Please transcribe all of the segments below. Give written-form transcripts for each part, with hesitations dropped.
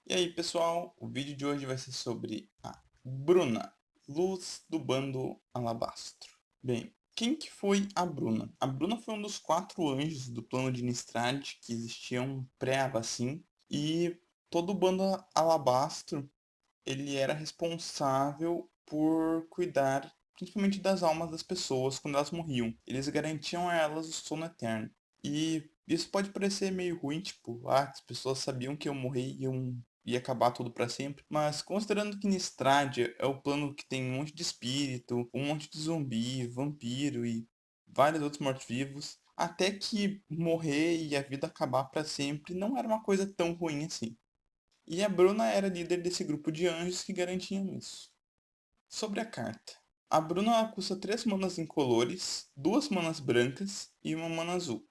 E aí, pessoal, o vídeo de hoje vai ser sobre a Bruna, luz do bando Alabastro. Bem, quem que foi a Bruna? A Bruna foi um dos 4 anjos do plano de Nistrad que existiam pré-Avacyn, e todo o bando Alabastro, ele era responsável por cuidar principalmente das almas das pessoas quando elas morriam. Eles garantiam a elas o sono eterno. E isso pode parecer meio ruim, tipo, as pessoas sabiam que eu morri e ia acabar tudo pra sempre. Mas considerando que Nistradia é o plano que tem um monte de espírito, um monte de zumbi, vampiro e vários outros mortos-vivos, até que morrer e a vida acabar pra sempre não era uma coisa tão ruim assim. E a Bruna era líder desse grupo de anjos que garantiam isso. Sobre a carta. A Bruna ela custa 3 manas incolores, 2 manas brancas e uma mana azul.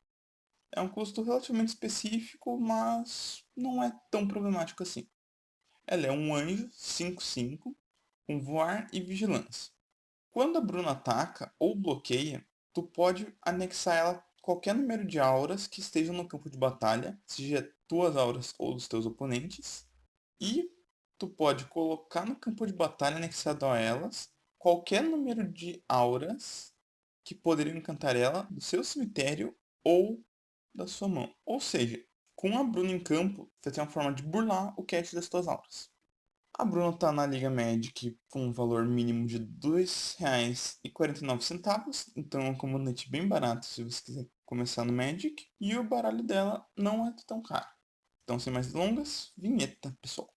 É um custo relativamente específico, mas não é tão problemático assim. Ela é um anjo 5/5 com voar e vigilância. Quando a Bruna ataca ou bloqueia, tu pode anexar ela a qualquer número de auras que estejam no campo de batalha, seja tuas auras ou dos teus oponentes, e tu pode colocar no campo de batalha anexado a elas qualquer número de auras que poderiam encantar ela do seu cemitério ou da sua mão. Ou seja, com a Bruna em campo, você tem uma forma de burlar o cast das suas auras. A Bruna está na Liga Magic com um valor mínimo de R$ 2,49, então é um comandante bem barato se você quiser começar no Magic, e o baralho dela não é tão caro. Então, sem mais delongas, vinheta, pessoal.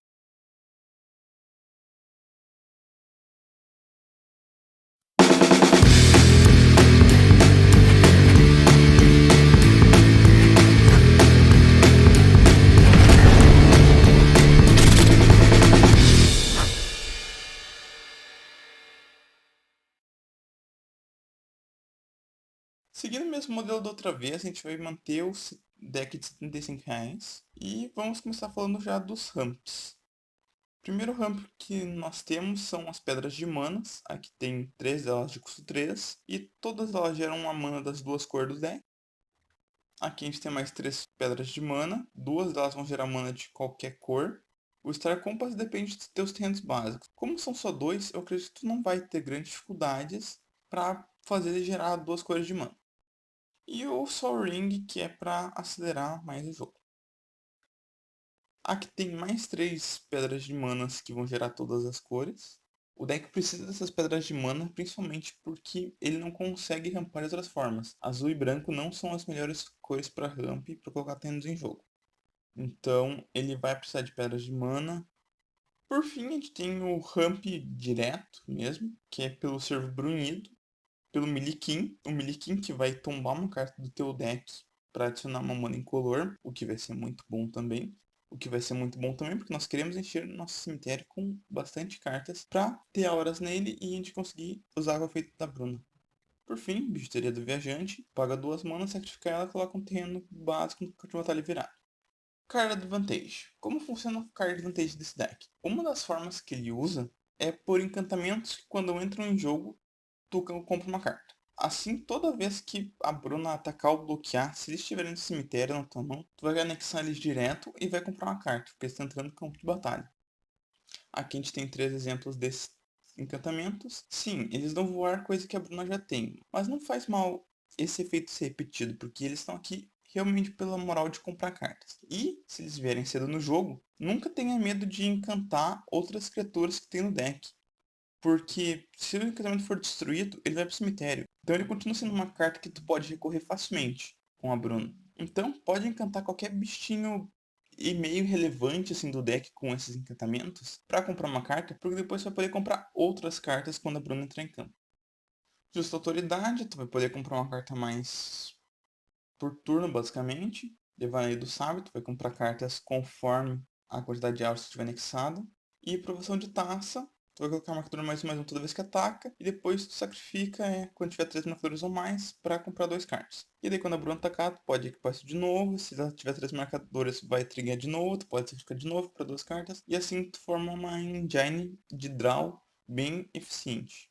Seguindo o mesmo modelo da outra vez, a gente vai manter o deck de R$ 75 e vamos começar falando já dos ramps. O primeiro ramp que nós temos são as pedras de manas. Aqui tem 3 delas de custo 3 e todas elas geram uma mana das duas cores do deck. Aqui a gente tem mais 3 pedras de mana, 2 delas vão gerar mana de qualquer cor. O Star Compass depende dos teus terrenos básicos. Como são só 2, eu acredito que tu não vai ter grandes dificuldades para fazer ele gerar 2 cores de mana. E o Sol Ring, que é para acelerar mais o jogo. Aqui tem mais 3 pedras de manas que vão gerar todas as cores. O deck precisa dessas pedras de mana principalmente porque ele não consegue rampar de outras formas. Azul e branco não são as melhores cores para ramp para colocar terrenos em jogo. Então ele vai precisar de pedras de mana. Por fim, a gente tem o ramp direto mesmo, que é pelo Servo Brunido, pelo Milikin. O Milikin que vai tombar uma carta do teu deck para adicionar uma mana incolor, o que vai ser muito bom também. O que vai ser muito bom também porque nós queremos encher nosso cemitério com bastante cartas para ter auras nele e a gente conseguir usar o efeito da Bruna. Por fim, Bijuteria do Viajante, paga 2 manas, sacrifica ela e coloca um terreno básico no campo de batalha virado. Card Advantage. Como funciona o Card Advantage desse deck? Uma das formas que ele usa é por encantamentos que quando entram em jogo, tu compra uma carta. Assim, toda vez que a Bruna atacar ou bloquear, se eles estiverem no cemitério na tua mão, tu vai anexar eles direto e vai comprar uma carta, porque eles estão entrando no campo de batalha. Aqui a gente tem 3 exemplos desses encantamentos. Sim, eles dão voar, coisa que a Bruna já tem, mas não faz mal esse efeito ser repetido, porque eles estão aqui realmente pela moral de comprar cartas. E, se eles vierem cedo no jogo, nunca tenha medo de encantar outras criaturas que tem no deck. Porque se o encantamento for destruído, ele vai pro cemitério. Então ele continua sendo uma carta que tu pode recorrer facilmente com a Bruna. Então pode encantar qualquer bichinho e meio relevante assim do deck com esses encantamentos para comprar uma carta, porque depois você vai poder comprar outras cartas quando a Bruna entrar em campo. Justa autoridade, tu vai poder comprar uma carta mais por turno basicamente. Devaneio do Sábio, tu vai comprar cartas conforme a quantidade de auras que tiver anexada. E provação de taça, tu vai colocar marcador mais um toda vez que ataca, e depois tu sacrifica quando tiver 3 marcadores ou mais para comprar 2 cards. E daí quando a Bruna atacar, tu pode equipar isso de novo, se ela tiver 3 marcadores vai trigger de novo, tu pode sacrificar de novo para 2 cartas, e assim tu forma uma engine de draw bem eficiente.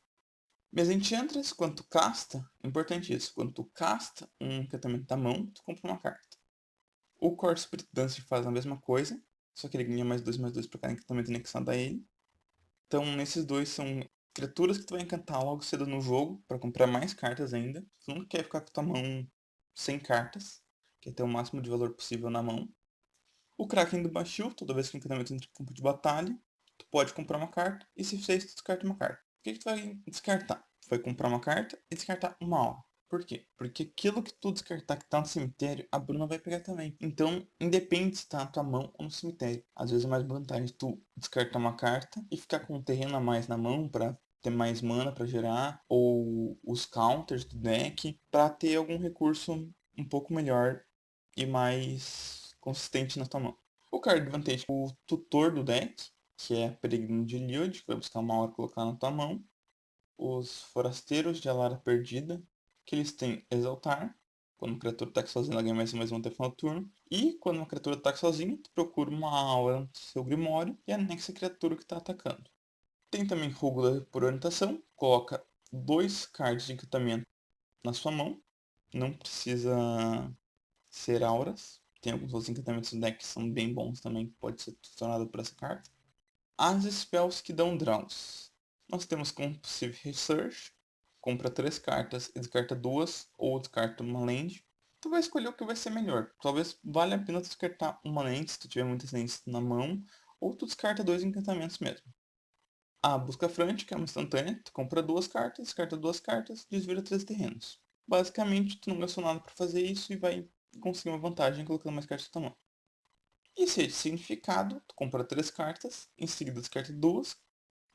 Mas Enchantress, quando tu casta, importante isso, quando tu casta um encantamento da mão, tu compra uma carta. O Core Spirit Dancer faz a mesma coisa, só que ele ganha mais dois pra cada encantamento anexado a ele. Então, nesses dois são criaturas que tu vai encantar logo cedo no jogo, pra comprar mais cartas ainda. Tu nunca quer ficar com tua mão sem cartas, quer ter o máximo de valor possível na mão. O Kraken do Bashil, toda vez que o encantamento entra em campo de batalha, tu pode comprar uma carta, e se fizer isso, tu descarta uma carta. O que tu vai descartar? Tu vai comprar uma carta e descartar uma aura. Por quê? Porque aquilo que tu descartar que tá no cemitério, a Bruna vai pegar também. Então, independe se tá na tua mão ou no cemitério. Às vezes é mais vantagem tu descartar uma carta e ficar com um terreno a mais na mão pra ter mais mana pra gerar, ou os counters do deck, pra ter algum recurso um pouco melhor e mais consistente na tua mão. O card advantage, o tutor do deck, que é Peregrino de Lyud, que vai buscar uma aura e colocar na tua mão. Os Forasteiros de Alara Perdida, que eles têm Exaltar. Quando uma criatura ataca sozinha, ela ganha mais um até o final do turno. E quando uma criatura ataca sozinha, tu procura uma aura no seu Grimório e anexa a criatura que está atacando. Tem também Rúgula por orientação, coloca 2 cards de encantamento na sua mão. Não precisa ser auras. Tem alguns outros encantamentos do deck que são bem bons também, que pode ser tutorado por essa carta. As spells que dão draws. Nós temos Compulsive Research, compra 3 cartas e descarta 2, ou descarta uma land. Tu vai escolher o que vai ser melhor. Talvez valha a pena tu descartar uma land se tu tiver muitas lands na mão, ou tu descarta 2 encantamentos mesmo. A Busca Frântica é uma instantânea, tu compra 2 cartas, descarta 2 cartas, desvira 3 terrenos. Basicamente, tu não gastou nada para fazer isso e vai conseguir uma vantagem colocando mais cartas na tua mão. E se é de significado, tu compra 3 cartas, em seguida descarta 2.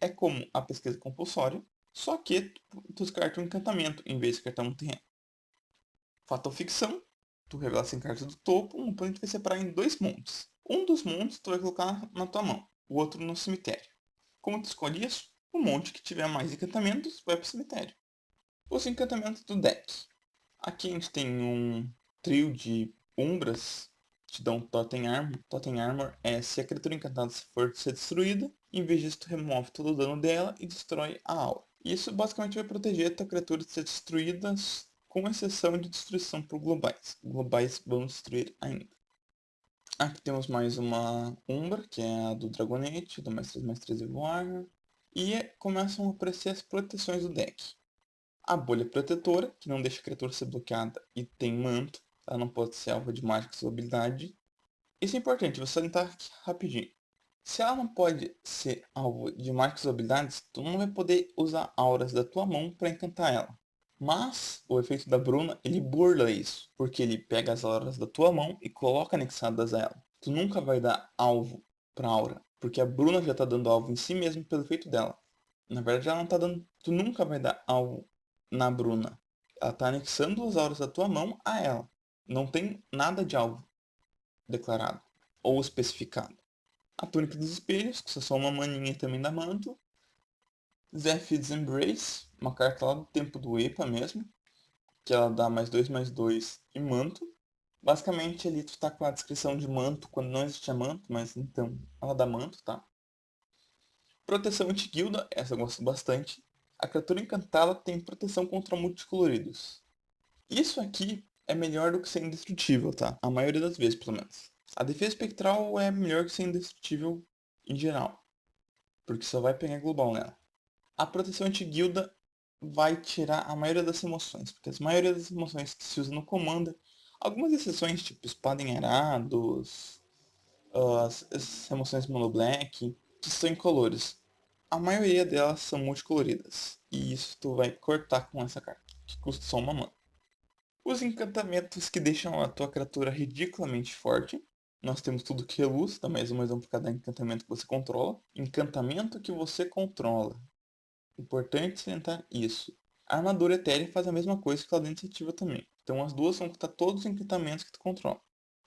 É como a pesquisa compulsória, só que tu descarta um encantamento em vez de descartar um terreno. Fatal Ficção, tu revela 100 cartas do topo, um oponente vai separar em 2 montes. Um dos montes tu vai colocar na tua mão, o outro no cemitério. Como tu escolhe isso? O monte que tiver mais encantamentos vai para o cemitério. Os encantamentos do deck. Aqui a gente tem um trio de umbras que te dão Totem Armor. Totem Armor é se a criatura encantada for ser destruída, em vez disso tu remove todo o dano dela e destrói a aura. Isso basicamente vai proteger a tua criatura de ser destruída, com exceção de destruição por globais. Globais vão destruir ainda. Aqui temos mais uma Umbra, que é a do Dragonete, do mais 3 e voar. E começam a aparecer as proteções do deck. A Bolha Protetora, que não deixa a criatura ser bloqueada e tem manto. Ela não pode ser alvo de mágica ou habilidade. Isso é importante, vou salientar aqui rapidinho. Se ela não pode ser alvo de mágicas ou habilidades, tu não vai poder usar auras da tua mão para encantar ela. Mas o efeito da Bruna, ele burla isso, porque ele pega as auras da tua mão e coloca anexadas a ela. Tu nunca vai dar alvo pra aura, porque a Bruna já tá dando alvo em si mesmo pelo efeito dela. Na verdade, ela não tá dando. Tu nunca vai dar alvo na Bruna. Ela tá anexando as auras da tua mão a ela. Não tem nada de alvo declarado ou especificado. A Túnica dos Espelhos, que só uma maninha também da manto. Zephyr's Embrace, uma carta lá do tempo do EPA mesmo, que ela dá mais 2 e manto. Basicamente ali tu tá com a descrição de manto quando não existia manto, mas então ela dá manto, tá? Proteção anti-guilda, essa eu gosto bastante. A criatura encantada tem proteção contra multicoloridos. Isso aqui é melhor do que ser indestrutível, tá? A maioria das vezes, pelo menos. A defesa espectral é melhor que ser indestrutível em geral, porque só vai pegar global nela. A proteção anti-guilda vai tirar a maioria das emoções, porque a maioria das emoções que se usa no comando, algumas exceções, tipo espada em arados, as emoções mono black, que são incolores. A maioria delas são multicoloridas, e isso tu vai cortar com essa carta, que custa só uma mana. Os encantamentos que deixam a tua criatura ridiculamente forte. Nós temos tudo que reluz, dá mais um por cada encantamento que você controla. Encantamento que você controla. Importante salientar isso. A armadura etérea faz a mesma coisa que a lente ativa também. Então as duas vão contar todos os encantamentos que tu controla.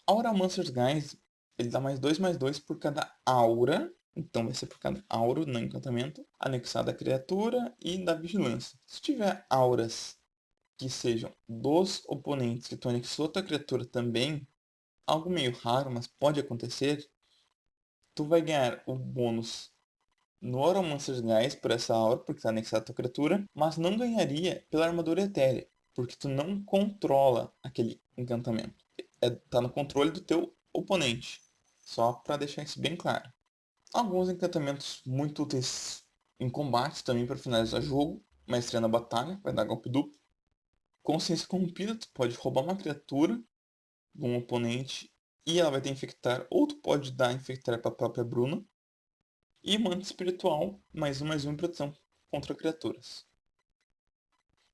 Auramancer's Guise, ele dá mais 2 por cada aura. Então vai ser por cada aura no encantamento. Anexada à criatura e da vigilância. Se tiver auras que sejam dos oponentes que tu anexou a tua criatura também, algo meio raro, mas pode acontecer, tu vai ganhar o bônus no Auramancer's Guise por essa aura, porque está anexada a tua criatura, mas não ganharia pela armadura etérea, porque tu não controla aquele encantamento. Tá no controle do teu oponente. Só para deixar isso bem claro. Alguns encantamentos muito úteis em combate também para finalizar o jogo. Maestria na batalha, vai dar golpe duplo. Consciência corrompida, tu pode roubar uma criatura de um oponente e ela vai ter infectar, ou tu pode dar infectar para a própria Bruna. E manto espiritual, mais um em proteção contra criaturas.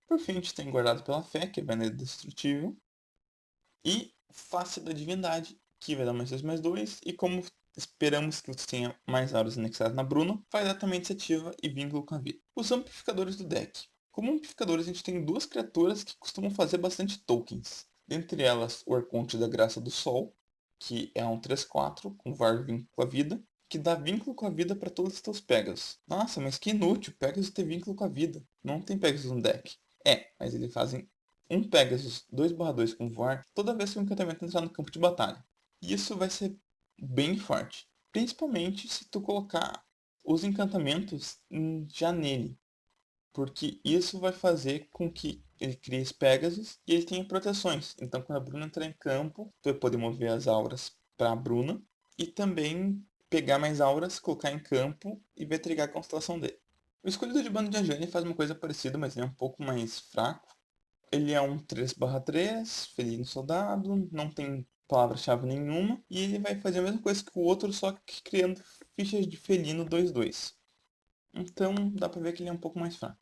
Por fim, a gente tem guardado pela fé, que é veneno destrutível. E face da divindade, que vai dar mais 2. E como esperamos que você tenha mais auras anexadas na Bruna, vai dar também iniciativa e vínculo com a vida. Os amplificadores do deck. Como amplificadores, a gente tem duas criaturas que costumam fazer bastante tokens. Dentre elas, o Arconte da Graça do Sol, que é um 3/4 com VAR vínculo com a vida, que dá vínculo com a vida para todos os teus Pegasus. Nossa, mas que inútil, Pegasus ter vínculo com a vida. Não tem Pegasus no deck. Mas eles fazem um Pegasus 2/2 com voar toda vez que o encantamento entrar no campo de batalha. E isso vai ser bem forte. Principalmente se tu colocar os encantamentos já nele. Porque isso vai fazer com que ele crie os Pegasus e ele tenha proteções. Então quando a Bruna entrar em campo, tu vai poder mover as auras para a Bruna. E também pegar mais auras, colocar em campo e vai trigar a constelação dele. O escolhido de Bando de Ajani faz uma coisa parecida, mas ele é um pouco mais fraco. Ele é um 3/3, felino soldado, não tem palavra-chave nenhuma. E ele vai fazer a mesma coisa que o outro, só que criando fichas de felino 2/2. Então dá pra ver que ele é um pouco mais fraco.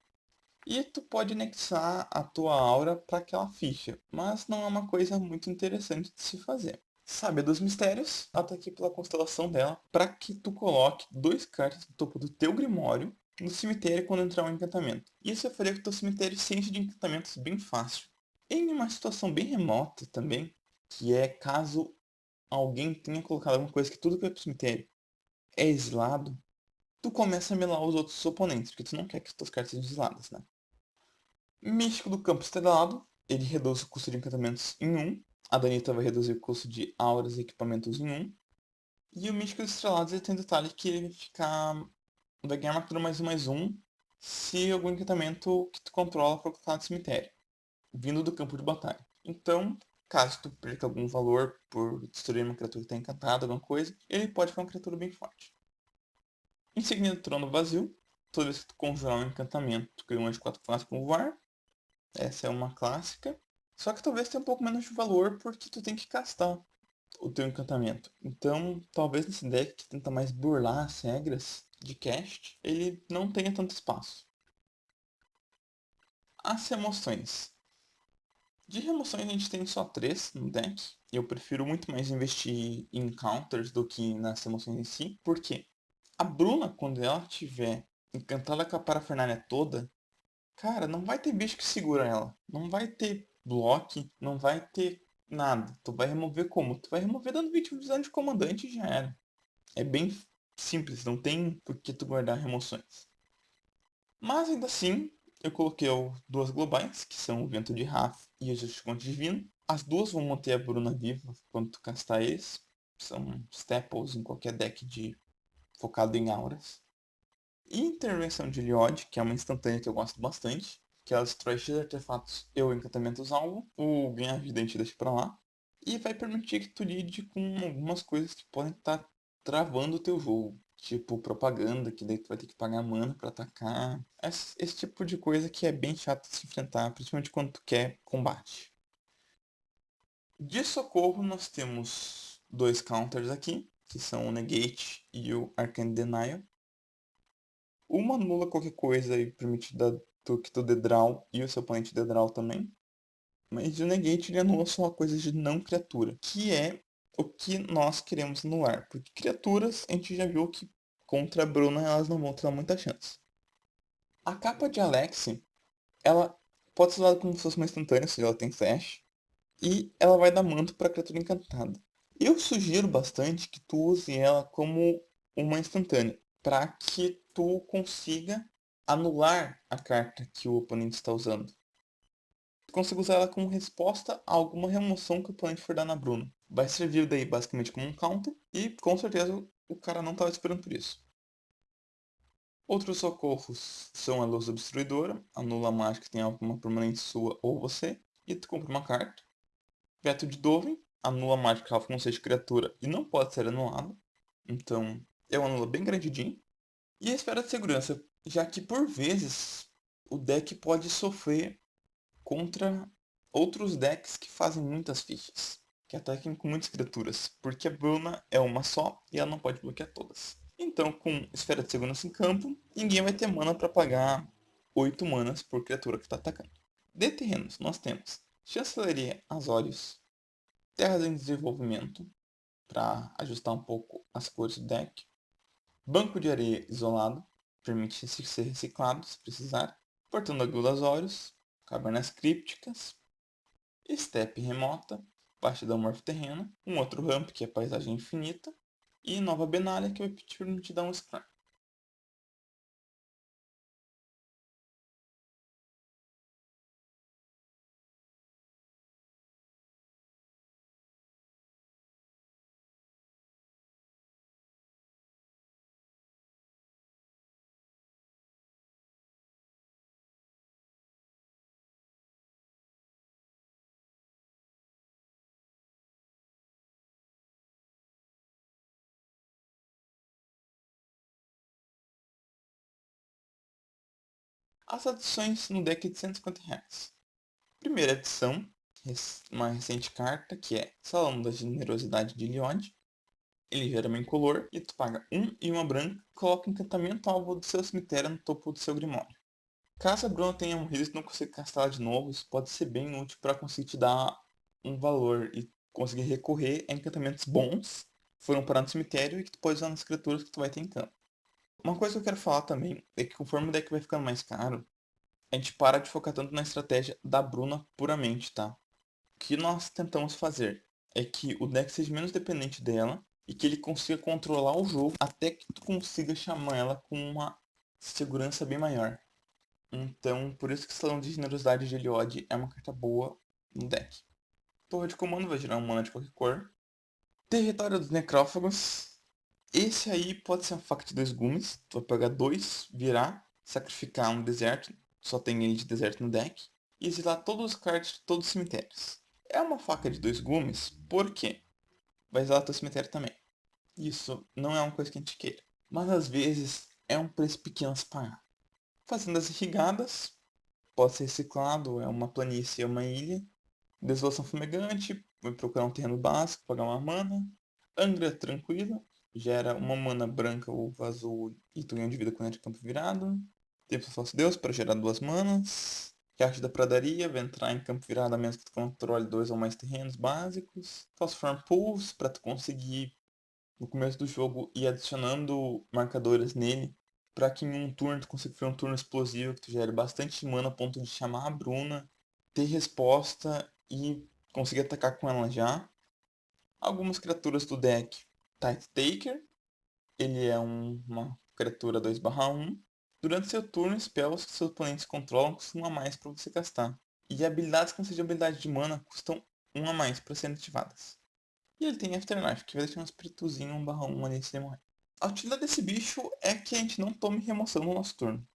E tu pode anexar a tua aura para aquela ficha, mas não é uma coisa muito interessante de se fazer. Sabe dos mistérios, ela tá aqui pela constelação dela, para que tu coloque 2 cartas no topo do teu grimório no cemitério quando entrar um encantamento. Isso vai fazer com que o teu cemitério se enche de encantamentos bem fácil. Em uma situação bem remota também, que é caso alguém tenha colocado alguma coisa que tudo que vai pro cemitério é exilado, tu começa a melar os outros oponentes, porque tu não quer que as tuas cartas sejam exiladas, né? Místico do Campo Estrelado, ele reduz o custo de encantamentos em 1. A Danita vai reduzir o custo de auras e equipamentos em 1. E o Místico dos Estrelados ele tem um detalhe que ele vai ganhar marcador mais 1 se algum encantamento que tu controla for colocado no cemitério, vindo do campo de batalha. Então, caso tu perca algum valor por destruir uma criatura que está encantada, alguma coisa, ele pode ficar uma criatura bem forte. Insígnia do Trono Vazio. Toda vez que tu conjurar um encantamento, tu cria um de 4/4 com voar. Essa é uma clássica. Só que talvez tenha um pouco menos de valor porque tu tem que castar o teu encantamento. Então, talvez nesse deck que tenta mais burlar as regras de cast, ele não tenha tanto espaço. As remoções. De remoções a gente tem só 3 no deck. Eu prefiro muito mais investir em counters do que nas remoções em si. Por quê? A Bruna, quando ela tiver encantada com a parafernália toda, cara, não vai ter bicho que segura ela. Não vai ter bloco, não vai ter nada. Tu vai remover como? Tu vai remover dando 20 visão de comandante e já era. É bem simples, não tem por que tu guardar remoções. Mas ainda assim, eu coloquei duas globais, que são o Vento de Raf e o Justiconte Divino. As duas vão manter a Bruna viva quando tu castar eles. São staples em qualquer deck focado em auras. E Intervenção de Liod, que é uma instantânea que eu gosto bastante, que ela destrói X artefatos e ou encantamentos alvo, ou ganha vida e te deixa pra lá. E vai permitir que tu lide com algumas coisas que podem estar travando o teu jogo. Tipo propaganda, que daí tu vai ter que pagar mana pra atacar. Esse tipo de coisa que é bem chato de se enfrentar, principalmente quando tu quer combate. De socorro nós temos 2 counters aqui, que são o Negate e o Arcane Denial. Uma anula qualquer coisa e permite que tu dê draw e o seu oponente dê draw também. Mas o negate ele anula só coisas de não criatura, que é o que nós queremos anular. Porque criaturas, a gente já viu que contra a Bruna elas não vão ter muita chance. A capa de Alexi, ela pode ser usada como se fosse uma instantânea, se ela tem flash. E ela vai dar manto para criatura encantada. Eu sugiro bastante que tu use ela como uma instantânea, para que tu consiga anular a carta que o oponente está usando. Tu consiga usar ela como resposta a alguma remoção que o oponente for dar na Bruna. Vai servir daí basicamente como um counter, e com certeza o cara não estava esperando por isso. Outros socorros são a Luz Obstruidora, anula a mágica que tem alguma permanente sua ou você, e tu compra uma carta. Veto de Dovin, anula mágica alvo que não seja criatura e não pode ser anulado. Então, é um anula bem grandidinho. E a esfera de segurança, já que por vezes o deck pode sofrer contra outros decks que fazem muitas fichas, que ataquem com muitas criaturas, porque a Bruna é uma só e ela não pode bloquear todas. Então, com esfera de segurança em campo, ninguém vai ter mana para pagar 8 manas por criatura que está atacando. De terrenos, nós temos Chancelaria Azorius, Terras em Desenvolvimento, para ajustar um pouco as cores do deck, Banco de Areia Isolado, permite ser reciclado se precisar, Portão da Guilda Azorius, Cavernas Crípticas, Estepe Remota, Bastidão Morfo Terreno, um outro ramp que é Paisagem Infinita, e Nova Benália que vai permitir dar um scry. As adições no deck de R$ 150. Primeira adição, uma recente carta que é Salão da Generosidade de Iliod. Ele gera uma incolor e tu paga 1 e uma branca e coloca encantamento alvo do seu cemitério no topo do seu grimório. Caso a Bruna tenha morrido e tu não consiga castá-la de novo, isso pode ser bem útil para conseguir te dar um valor e conseguir recorrer a encantamentos bons que foram parar no cemitério e que tu pode usar nas criaturas que tu vai ter em campo. Uma coisa que eu quero falar também é que conforme o deck vai ficando mais caro, a gente para de focar tanto na estratégia da Bruna puramente, tá? O que nós tentamos fazer é que o deck seja menos dependente dela e que ele consiga controlar o jogo até que tu consiga chamar ela com uma segurança bem maior. Então, por isso que o Salão de Generosidade de Eliod é uma carta boa no deck. Torre de comando vai gerar um mana de qualquer cor. Território dos Necrófagos. Esse aí pode ser uma faca de 2 gumes. Tu vai pegar 2, virar, sacrificar um deserto. Só tem ele de deserto no deck. E exilar todos os cards de todos os cemitérios. É uma faca de 2 gumes, por quê? Vai exilar teu cemitério também. Isso não é uma coisa que a gente queira. Mas às vezes é um preço pequeno a se pagar. Fazendas irrigadas. Pode ser reciclado, é uma planície, é uma ilha. Desolação fumegante, vai procurar um terreno básico, pagar uma mana. Angra tranquila, gera uma mana branca ou azul e tu ganha de vida quando é de campo virado. Tempo Falso Deus para gerar 2 manas. Riacho da Pradaria, vai entrar em campo virado a menos que tu controle 2 ou mais terrenos básicos. Falsiform Pools, para tu conseguir no começo do jogo ir adicionando marcadores nele para que em um turno tu consiga fazer um turno explosivo que tu gere bastante mana a ponto de chamar a Bruna, ter resposta e conseguir atacar com ela já. Algumas criaturas do deck, Tide Taker, ele é uma criatura 2/1. Durante seu turno, spells que seus oponentes controlam custam 1 a mais para você gastar. E habilidades que não sejam habilidade de mana custam 1 a mais para serem ativadas. E ele tem Afterlife, que vai deixar um espíritozinho 1/1 ali se ele morrer. A utilidade desse bicho é que a gente não tome remoção no nosso turno.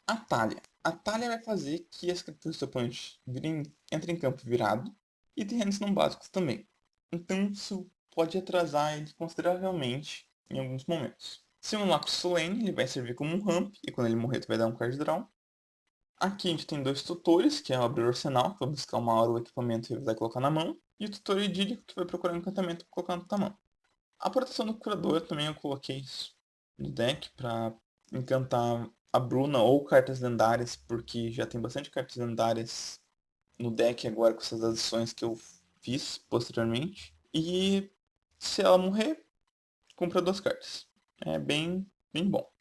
A talha. A talha vai fazer que as criaturas do seu oponente entrem em campo virado e terrenos não básicos também. Então isso pode atrasar ele consideravelmente em alguns momentos. Simulacro Solene, ele vai servir como um ramp e quando ele morrer tu vai dar um card draw. Aqui a gente tem 2 tutores, que é o abrir o arsenal, que vai buscar uma hora o equipamento e vai colocar na mão. E o tutor idílico, que vai procurar um encantamento e colocar na tua mão. A proteção do curador também eu coloquei isso no deck para encantar a Bruna ou cartas lendárias, porque já tem bastante cartas lendárias no deck agora com essas adições que eu fiz posteriormente. E se ela morrer, compra 2 cartas. É bem bom.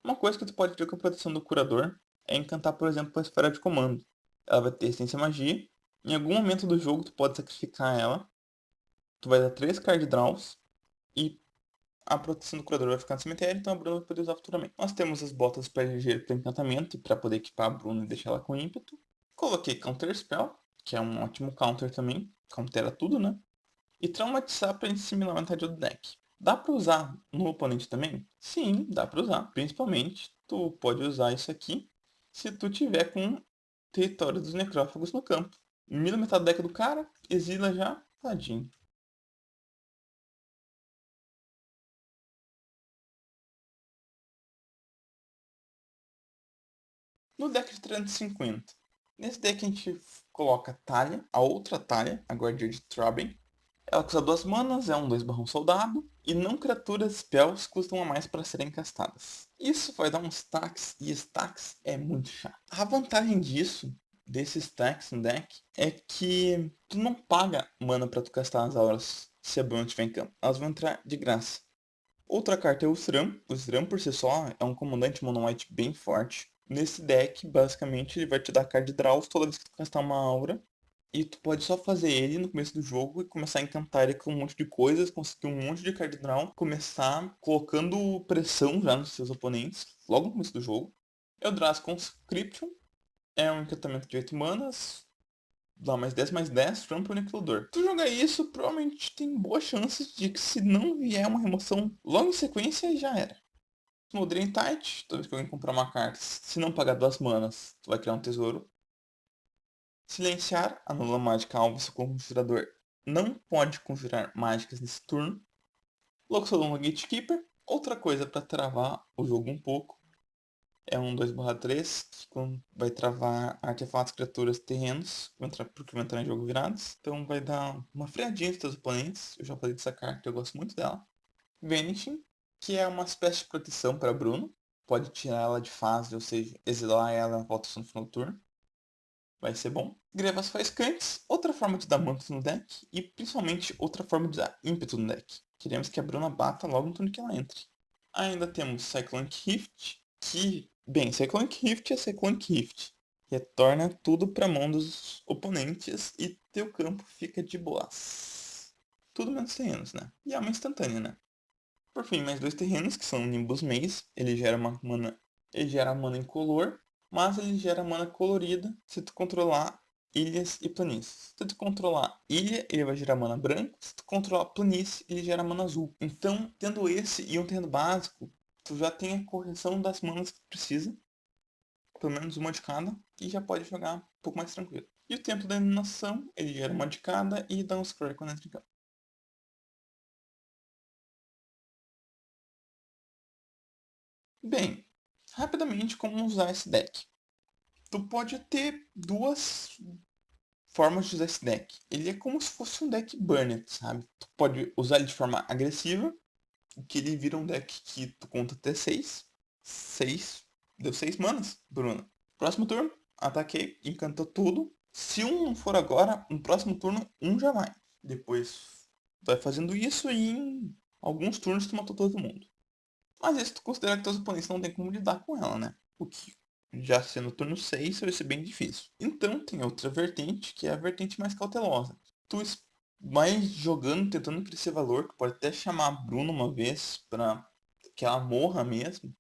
Uma coisa que tu pode ter com a proteção do curador é encantar, por exemplo, a esfera de comando. Ela vai ter resistência à magia. Em algum momento do jogo tu pode sacrificar ela. Tu vai dar 3 card draws. E a proteção do curador vai ficar no cemitério, então a Bruna vai poder usar futuramente. Nós temos as botas para ligeiro para encantamento e para poder equipar a Bruna e deixar ela com ímpeto. Coloquei Counter Spell, que é um ótimo counter também. Countera tudo, né? E Traumatizar para assimilar a metade do deck. Dá para usar no oponente também? Sim, dá para usar. Principalmente, tu pode usar isso aqui se tu tiver com Território dos Necrófagos no campo. Mira metade do deck do cara, exila já, tadinho. No deck de 350. Nesse deck a gente coloca Talia, a outra Talia, a Guardiã de Traben. Ela custa 2 manas, é um 2/1 soldado, e não criaturas spells custam a mais para serem castadas. Isso vai dar uns stacks, e stacks é muito chato. A vantagem disso, desses stacks no deck, é que tu não paga mana para tu castar as auras se a Bruna estiver em campo. Elas vão entrar de graça. Outra carta é o Sram. O Sram por si só é um comandante mono white bem forte. Nesse deck, basicamente, ele vai te dar card draws toda vez que tu castar uma aura. E tu pode só fazer ele no começo do jogo e começar a encantar ele com um monte de coisas, conseguir um monte de card draw, começar colocando pressão já nos seus oponentes, logo no começo do jogo. Eldrazi Conscription é um encantamento de 8 manas, dá mais 10, trampo aniquilador. Tu jogar isso, provavelmente tem boas chances de que se não vier uma remoção logo em sequência, já era. Smoldering Tide, toda vez que alguém comprar uma carta, se não pagar 2 manas, tu vai criar um tesouro. Silenciar, anula mágica alvo se o conjurador não pode conjurar mágicas nesse turno. Loxodon Gatekeeper, outra coisa para travar o jogo um pouco. É um 2/3 que vai travar artefatos, criaturas, terrenos, porque vai entrar em jogo virados. Então vai dar uma freadinha dos seus oponentes. Eu já falei dessa carta, eu gosto muito dela. Vanishing, que é uma espécie de proteção para Bruno. Pode tirar ela de fase, ou seja, exilar ela na volta no final do turno. Vai ser bom. Grevas Faiscantes, outra forma de dar mantos no deck. E principalmente outra forma de dar ímpeto no deck. Queremos que a Bruna bata logo no turno que ela entre. Ainda temos Cyclonic Rift, que... Bem, Cyclonic Rift é Cyclonic Rift. Retorna tudo pra mão dos oponentes e teu campo fica de boas. Tudo menos terrenos, né? E é uma instantânea, né? Por fim, mais 2 terrenos, que são Nimbus Maze. Ele gera mana incolor, mas ele gera mana colorida se tu controlar ilhas e planícies. Se tu controlar ilha, ele vai gerar mana branca. Se tu controlar planície, ele gera mana azul. Então, tendo esse e um terreno básico, tu já tem a correção das manas que tu precisa. Pelo menos uma de cada. E já pode jogar um pouco mais tranquilo. E o tempo da eliminação, ele gera uma de cada e dá um scroll quando entra em campo. Bem, rapidamente como usar esse deck. Tu pode ter duas formas de usar esse deck. Ele é como se fosse um deck Burned, sabe? Tu pode usar ele de forma agressiva, que ele vira um deck que tu conta até 6. 6. Deu 6 manas, Bruno. Próximo turno, ataquei, encantou tudo. Se um não for agora, no próximo turno, um já vai. Depois vai fazendo isso e em alguns turnos tu matou todo mundo. Mas isso tu considera que teus oponentes não tem como lidar com ela, né? O que já sendo turno 6 vai ser bem difícil. Então tem outra vertente, que é a vertente mais cautelosa. Tu vai jogando, tentando crescer valor, tu pode até chamar a Bruna uma vez pra que ela morra mesmo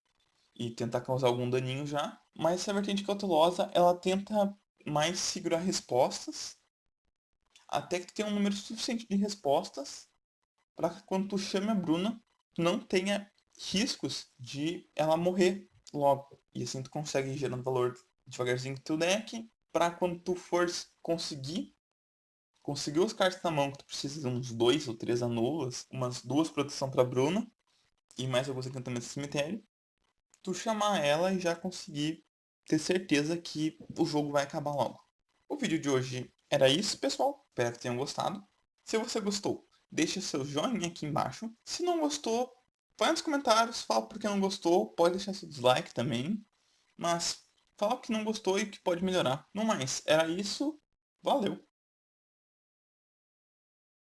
e tentar causar algum daninho já. Mas essa vertente cautelosa, ela tenta mais segurar respostas até que tu tenha um número suficiente de respostas para que quando tu chame a Bruna, tu não tenha riscos de ela morrer logo. E assim tu consegue ir gerando valor devagarzinho do teu deck, para quando tu for conseguir os cards na mão, que tu precisa de uns 2 ou 3 anulas, umas 2 proteção pra Bruna, e mais alguns encantamentos do cemitério, tu chamar ela e já conseguir ter certeza que o jogo vai acabar logo. O vídeo de hoje era isso, pessoal. Espero que tenham gostado. Se você gostou, deixa seu joinha aqui embaixo. Se não gostou, vai nos comentários, fala porque não gostou, pode deixar seu dislike também. Mas fala o que não gostou e o que pode melhorar. No mais, era isso. Valeu!